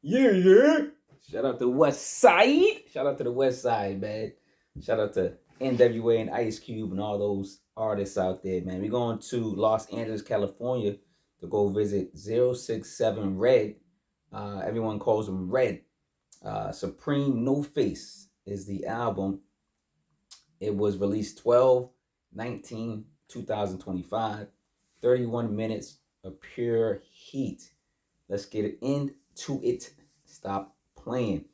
Yeah. Shout out to West Side. Shout out to the West Side, man. Shout out to NWA and Ice Cube and all those artists out there, man. We're going to Los Angeles, California to go visit 067 Red. Everyone calls him Red. Supreme No Face is the album. It was released 12/19/2025. 31 minutes of pure heat. Let's get into it. Stop playing.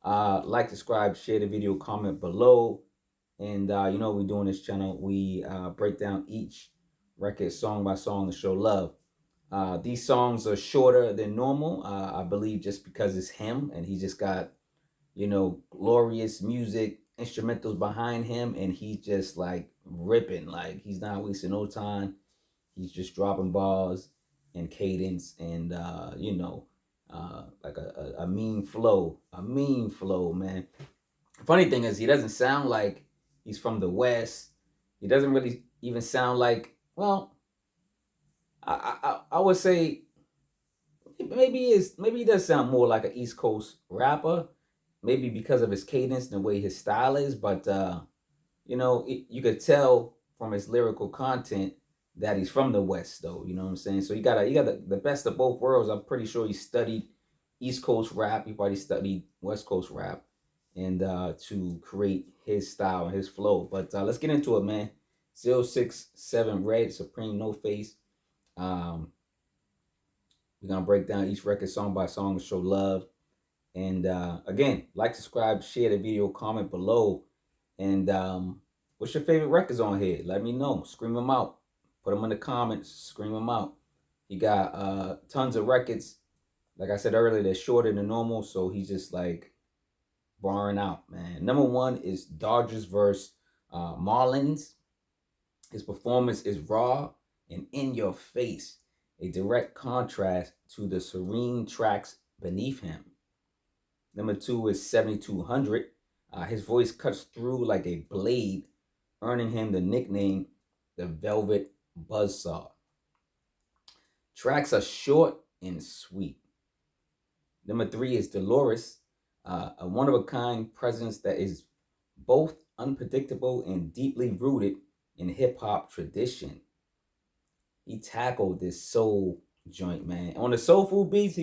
Like, subscribe, share the video, comment below. And you know we do on this channel. We break down each record song by song to show love. These songs are shorter than normal, I believe, just because it's him and he just got, you know, glorious music, instrumentals behind him, and he's just like ripping. Like, he's not wasting no time. He's just dropping bars and cadence and you know, like a mean flow. A mean flow, man. Funny thing is, he doesn't sound like he's from the West. He doesn't really even sound like, well, I would say maybe he does sound more like an East Coast rapper, maybe because of his cadence and the way his style is. But you know, you could tell from his lyrical content that he's from the West, though. You know what I'm saying? So you got the best of both worlds. I'm pretty sure he studied East Coast rap. He probably studied West Coast rap, and to create his style and his flow. But let's get into it, man. 067 Red, Supreme No Face. We're gonna break down each record song by song to show love. And again, like, subscribe, share the video, comment below. And what's your favorite records on here? Let me know. Scream them out. Put them in the comments. Scream them out. He got tons of records. Like I said earlier, they're shorter than normal, so he's just like barring out, man. Number one is Dodgers versus Marlins. His performance is raw and in your face, a direct contrast to the serene tracks beneath him. Number two is 7200. His voice cuts through like a blade, earning him the nickname the Velvet Buzzsaw. Tracks are short and sweet. Number three is Dolores, a one-of-a-kind presence that is both unpredictable and deeply rooted in hip-hop tradition. He tackled this soul joint, man. On the soulful beats,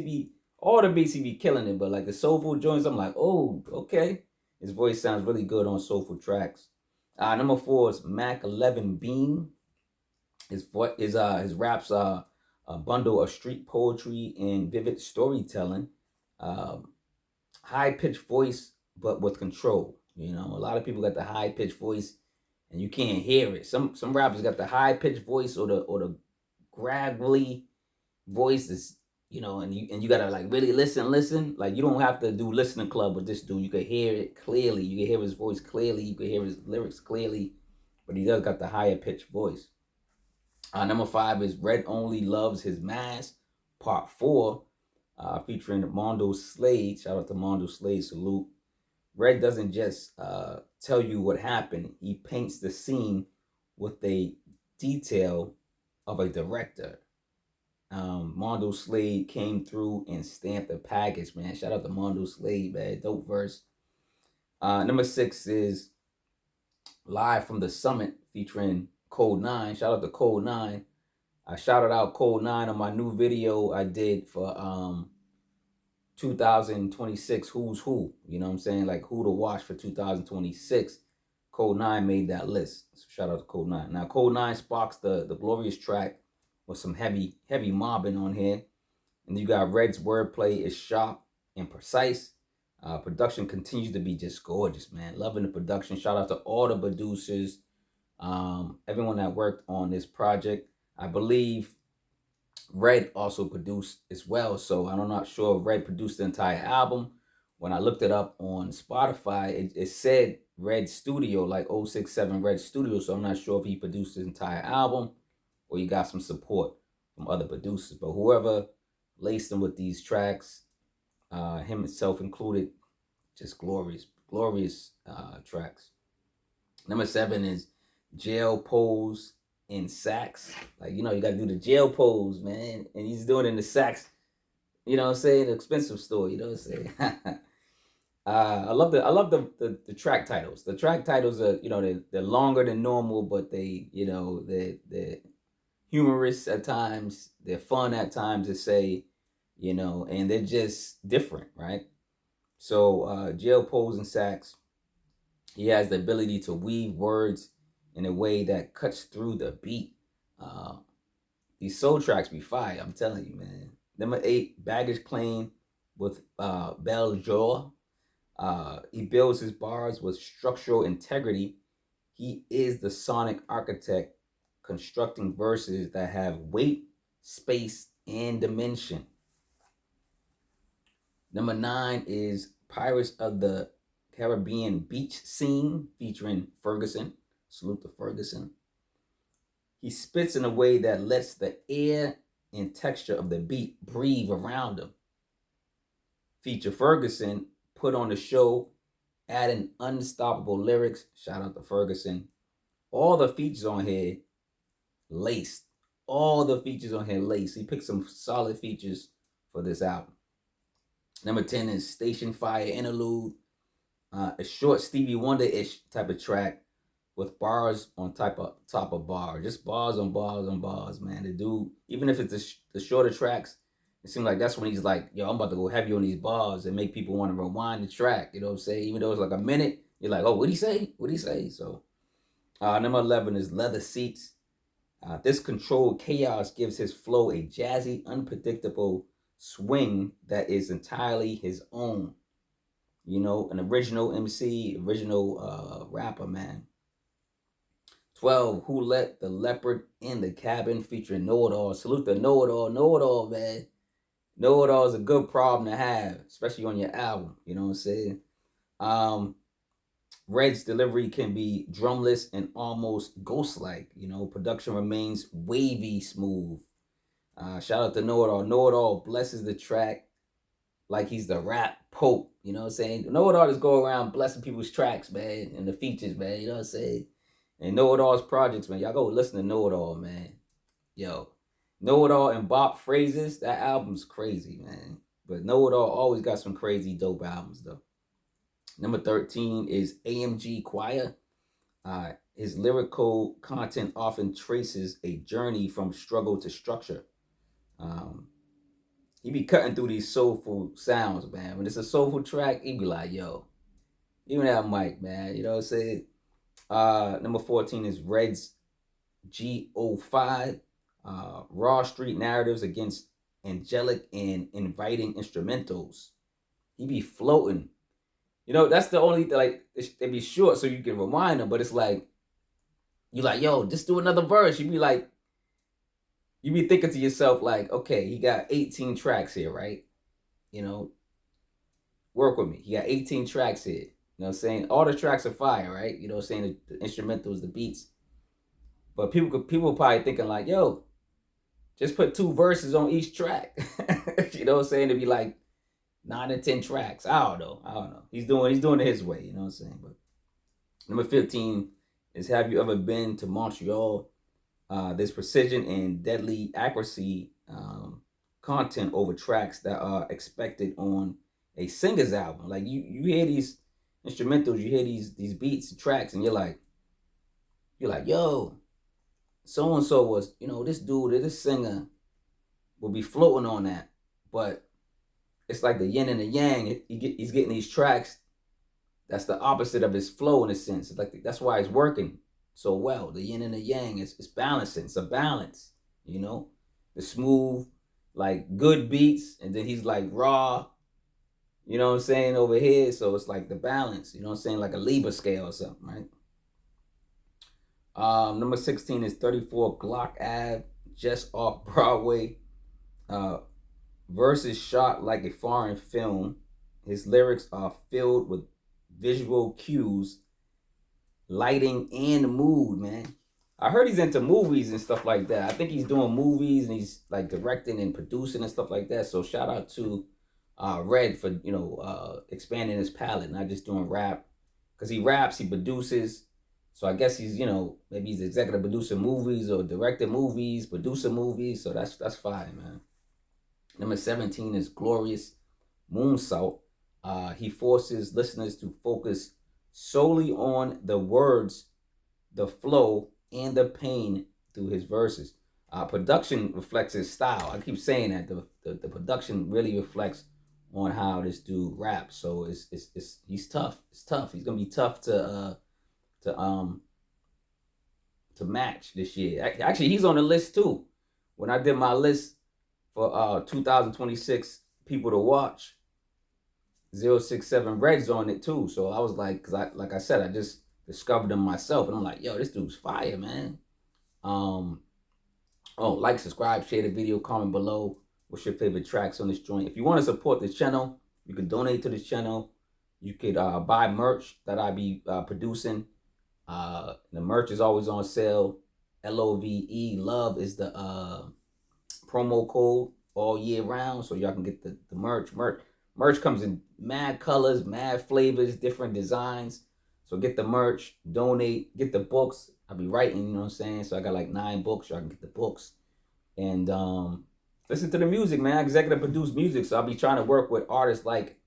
all the beats he be killing it, but like the soulful joints, I'm like, oh, okay. His voice sounds really good on soulful tracks. Number four is Mac 11 Beam. His raps are a bundle of street poetry and vivid storytelling. High-pitched voice, but with control. You know, a lot of people got the high-pitched voice, and you can't hear it. Some rappers got the high-pitched voice or the gravelly voice is, you know, and you gotta like really listen. Like, you don't have to do listening club with this dude. You can hear it clearly. You can hear his voice clearly. You can hear his lyrics clearly. But he does got the higher pitched voice. Number five is Red Only Loves His Mask, Part 4, featuring Mondo Slade. Shout out to Mondo Slade, salute. Red doesn't just tell you what happened. He paints the scene with a detail of a director. Mondo Slade came through and stamped the package, man. Shout out to Mondo Slade, man. Dope verse. Number six is Live from the Summit, featuring Codenine. Shout out to Codenine. I shouted out Codenine on my new video I did for 2026 Who's Who. You know what I'm saying? Like, who to watch for 2026. Codenine made that list. So shout out to Codenine. Now, Codenine sparks the Glorious track with some heavy mobbing on here. And you got Red's wordplay is sharp and precise. Production continues to be just gorgeous, man. Loving the production. Shout out to all the producers, everyone that worked on this project. I believe Red also produced as well, so I'm not sure if Red produced the entire album. When I looked it up on Spotify, it said Red Studio, like 067 Red Studio, so I'm not sure if he produced the entire album or he got some support from other producers. But whoever laced him with these tracks, him himself included, just glorious tracks. Number seven is Jail Pose in Saxs. Like, you know, you got to do the jail pose, man. And he's doing it in the Saxs, You know what I'm saying? An expensive store, you know what I'm saying? I love the track titles. The track titles are, you know, they're longer than normal, but they, you know, they're humorous at times, they're fun at times to say, you know, and they're just different, right? So Jail Pose and Saxs, he has the ability to weave words in a way that cuts through the beat. Uh, these soul tracks be fire, I'm telling you, man. Number 8, Baggage Claim with BELLE JOUR. He builds his bars with structural integrity. He is the sonic architect, constructing verses that have weight, space, and dimension. Number 9 is Pirates of the Caribbean Beach Scene featuring Figerson. Salute to Figerson. He spits in a way that lets the air and texture of the beat breathe around him. Feature Figerson put on the show, adding unstoppable lyrics. Shout out to Figerson. All the features on here laced. All the features on here laced. He picked some solid features for this album. Number 10 is Station Fire Interlude. A short Stevie Wonder-ish type of track with bars on top of bar. Just bars on bars on bars, man. The dude, even if it's the shorter tracks, it seems like that's when he's like, yo, I'm about to go heavy on these bars and make people want to rewind the track. You know what I'm saying? Even though it's like a minute, you're like, oh, what'd he say? What'd he say? So number 11 is Leather Seats. This controlled chaos gives his flow a jazzy, unpredictable swing that is entirely his own. You know, an original MC, original rapper, man. 12, Who Let the Leopard in the Cabin featuring Knowitall. Salute to Knowitall. Knowitall, man. Knowitall is a good problem to have, especially on your album. You know what I'm saying? Red's delivery can be drumless and almost ghost-like. You know, production remains wavy smooth. Shout out to Knowitall. Knowitall blesses the track like he's the rap pope. You know what I'm saying? Knowitall just go around blessing people's tracks, man, and the features, man. You know what I'm saying? And Knowitall's projects, man. Y'all go listen to Knowitall, man. Yo, Knowitall and Bop Phrases, that album's crazy, man. But Knowitall always got some crazy dope albums, though. Number 13 is AMG Choir. His lyrical content often traces a journey from struggle to structure. He be cutting through these soulful sounds, man. When it's a soulful track, he be like, yo, even that mic, man. You know what I'm saying? Number 14 is Red's G05. Raw street narratives against angelic and inviting instrumentals. He be floating. You know, that's the only, like, they be short so you can rewind them, but it's like, you like, yo, just do another verse. You be like, you be thinking to yourself, like, okay, he got 18 tracks here, right? You know, work with me. He got 18 tracks here. You know what I'm saying? All the tracks are fire, right? You know what I'm saying? The instrumentals, the beats. But people probably thinking like, yo, just put 2 verses on each track. You know what I'm saying? It'd be like 9 or 10 tracks. I don't know. He's doing it his way, you know what I'm saying? But number 15 is Have You Ever Been to Montreal? There's precision and deadly accuracy content over tracks that are expected on a singer's album. Like you hear these instrumentals, you hear these beats and tracks, and you're like, yo, so and so was, you know, this dude or this singer will be floating on that. But it's like the yin and the yang. He's getting these tracks that's the opposite of his flow in a sense. It's like that's why it's working so well. The yin and the yang is balancing. It's a balance, you know. The smooth, like good beats, and then he's like raw, you know what I'm saying, over here. So it's like the balance, you know what I'm saying, like a Libra scale or something, right? Number 16 is 34 GLOCK Ave, just off Broadway. Verses shot like a foreign film. His lyrics are filled with visual cues, lighting, and mood, man. I heard he's into movies and stuff like that. I think he's doing movies and he's like directing and producing and stuff like that. So shout out to Red for, you know, expanding his palette, not just doing rap. Because he raps, he produces. So I guess he's, you know, maybe he's executive producer movies or directing movies, producer movies. So that's fine, man. Number 17 is Glorious Moonsault. He forces listeners to focus solely on the words, the flow, and the pain through his verses. Production reflects his style. I keep saying that the production really reflects on how this dude raps. So he's tough. It's tough. He's gonna be tough to match this year. Actually, he's on the list too. When I did my list for 2026 people to watch, 067 Red's on it too. So I was like, like I said, I just discovered him myself, and I'm like, yo, this dude's fire, man. Oh, like, subscribe, share the video, comment below what's your favorite tracks on this joint. If you want to support this channel, you can donate to this channel. You could buy merch that I be producing. The merch is always on sale. LOVE, love is the promo code all year round, so y'all can get the merch. Merch comes in mad colors, mad flavors, different designs. So get the merch, donate, get the books. I'll be writing, you know what I'm saying? So I got like 9 books, y'all can get the books. And listen to the music, man. I executive produce music, so I'll be trying to work with artists like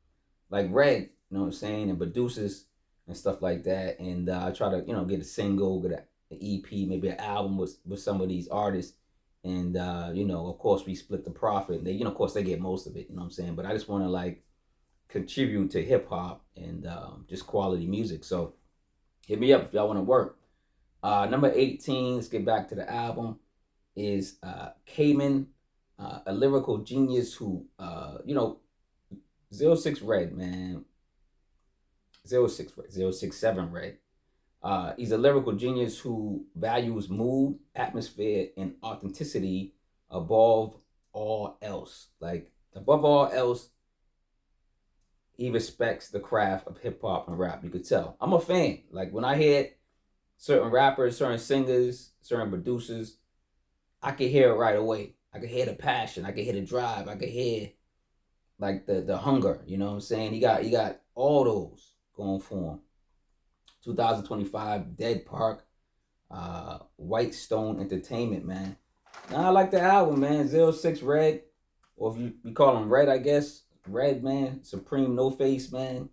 Red, you know what I'm saying, and producers and stuff like that. And I try to, you know, get a single, get an EP, maybe an album with some of these artists. And you know, of course, we split the profit. And they, you know, of course, they get most of it, you know what I'm saying? But I just want to like contribute to hip hop and just quality music. So hit me up if y'all want to work. Number 18, let's get back to the album, is CAYMAN, a lyrical genius who, you know, 06 Red, man. 067 Red. He's a lyrical genius who values mood, atmosphere, and authenticity above all else. Like, above all else, he respects the craft of hip hop and rap. You could tell. I'm a fan. Like, when I hear certain rappers, certain singers, certain producers, I can hear it right away. I can hear the passion. I can hear the drive. I can hear like the hunger. You know what I'm saying? He got all those going for him. 2025 Deadpark, White Stone Entertainment, man. Now I like the album, man. 06 Red, or if you call him Red, I guess. Red, man. Supreme NOFACE, man.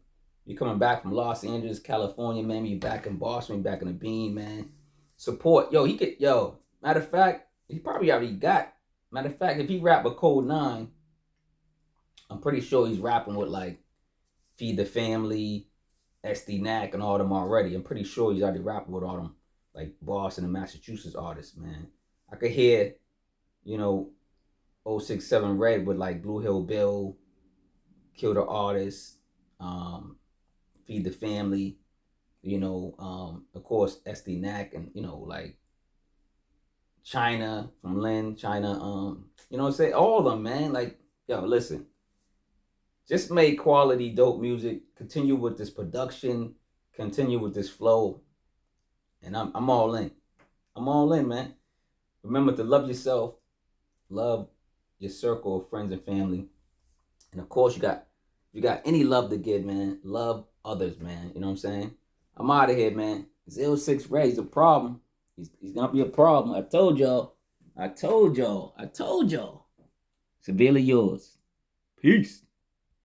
You coming back from Los Angeles, California, man. You back in Boston, back in the beam, man. Support. Yo, he could, matter of fact, he probably already got. Matter of fact, if he rap with Codenine, I'm pretty sure he's rapping with like Feed the Family, SD Knack, and all them already. I'm pretty sure he's already rapping with all them like Boston and Massachusetts artists, man. I could hear, you know, 067 Red with like Blue Hill Bill, Kill the Artist, Feed the Family, you know, of course SD Knack, and you know, like China from Lynn, China, you know what I'm saying? All of them, man. Like, yo, listen. Just make quality, dope music. Continue with this production. Continue with this flow. And I'm all in. I'm all in, man. Remember to love yourself. Love your circle of friends and family. And of course, if you got any love to give, man, love others, man. You know what I'm saying? I'm out of here, man. 06 Red, he's a problem. He's going to be a problem. I told y'all. Cincerely Yours. Peace.